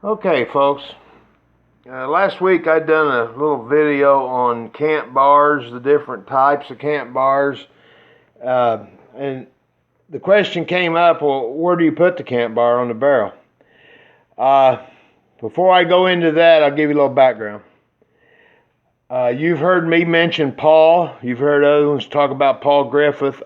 Okay, folks. Last week I done a little video on cant bars, the different types of cant bars, and the question came up: well, where do you put the cant bar on the barrel? Uh, Before I go into that, I'll give you a little background. You've heard me mention Paul. You've heard other ones talk about Paul Griffith.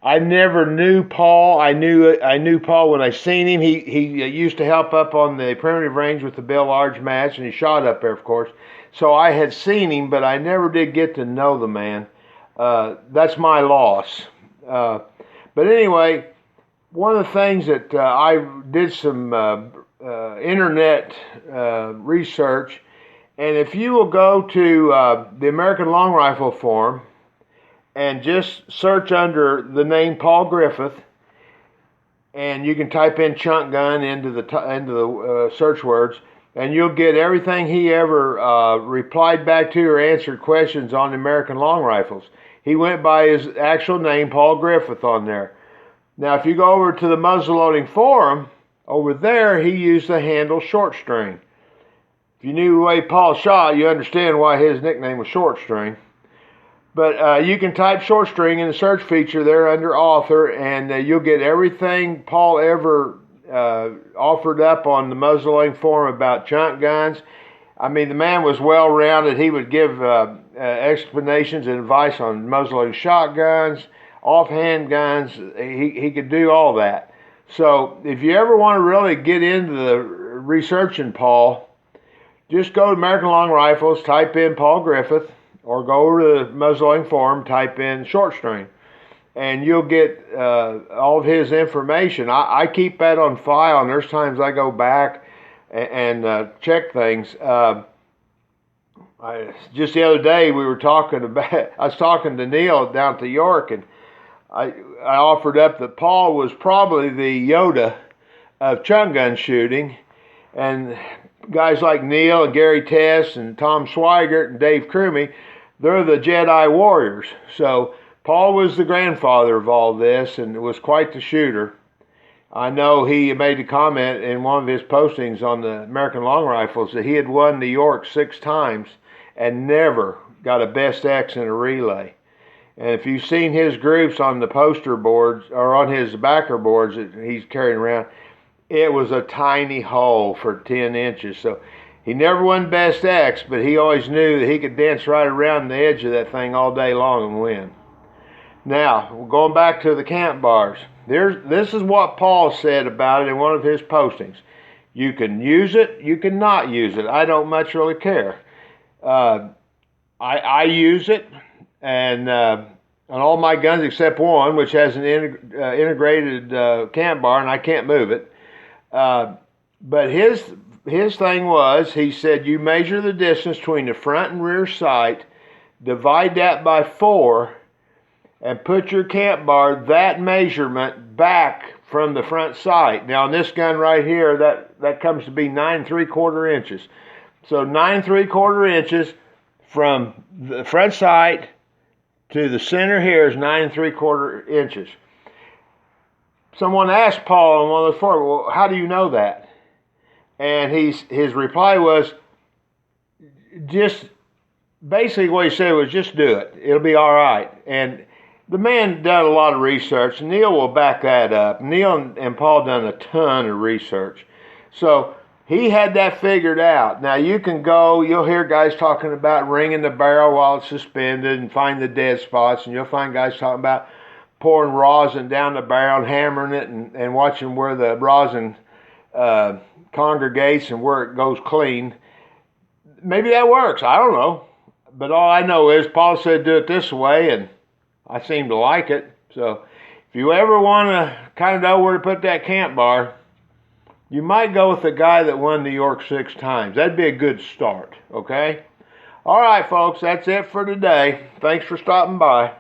I never knew Paul. I knew Paul when I seen him. He used to help up on the primitive range with the Bill Large match, and he shot up there, of course. So I had seen him, but I never did get to know the man. That's my loss. But anyway, one of the things that I did some internet research, and if you will go to the American Long Rifle Forum and just search under the name Paul Griffith, and you can type in chunk gun into the search words, and you'll get everything he ever replied back to or answered questions on the American long rifles. He went by his actual name, Paul Griffith, on there. Now, if you go over to the muzzleloading forum, over there he used the handle short string. If you knew the way Paul shot, you understand why his nickname was short string. But you can type short string in the search feature there under author, and you'll get everything Paul ever offered up on the muzzleloading forum about chunk guns. I mean, the man was well-rounded. He would give explanations and advice on muzzleloading shotguns, offhand guns. He could do all that. So if you ever want to really get into the researching Paul, just go to American Long Rifles, type in Paul Griffith, or go over to the muzzleloading forum, type in short string, and you'll get all of his information. I keep that on file, and there's times I go back and check things. Just the other day we were talking about, I was talking to Neil down to York, and I offered up that Paul was probably the Yoda of chunk gun shooting, and guys like Neil and Gary Tess and Tom Schweigert and Dave Crumey, they're the Jedi warriors. So Paul was the grandfather of all this and was quite the shooter. I know he made a comment in one of his postings on the American Long Rifles that he had won New York 6 times and never got a best X in a relay. And if you've seen his groups on the poster boards or on his backer boards that he's carrying around, it was a tiny hole for 10 inches. So he never won best X, but he always knew that he could dance right around the edge of that thing all day long and win. Now, going back to the cant bars, this is what Paul said about it in one of his postings. You can use it, you can not use it. I don't much really care. I use it, and on all my guns except one, which has an integrated cant bar, and I can't move it. But his thing was, he said, you measure the distance between the front and rear sight, divide that by 4, and put your cant bar that measurement back from the front sight. Now, on this gun right here, that comes to be 9 3/4 inches. So 9 3/4 inches from the front sight to the center here is 9 3/4 inches. Someone asked Paul on one of those forums, well, how do you know that? And his reply was, just basically what he said was, just do it. It'll be all right. And the man done a lot of research. Neil will back that up. Neil and Paul done a ton of research. So he had that figured out. Now you can go, you'll hear guys talking about ringing the barrel while it's suspended and find the dead spots, and you'll find guys talking about pouring rosin down the barrel and hammering it and watching where the rosin congregates and where it goes clean. Maybe that works. I don't know. But all I know is Paul said do it this way, and I seem to like it. So if you ever want to kind of know where to put that cant bar, you might go with the guy that won New York 6 times. That'd be a good start, okay? All right, folks, that's it for today. Thanks for stopping by.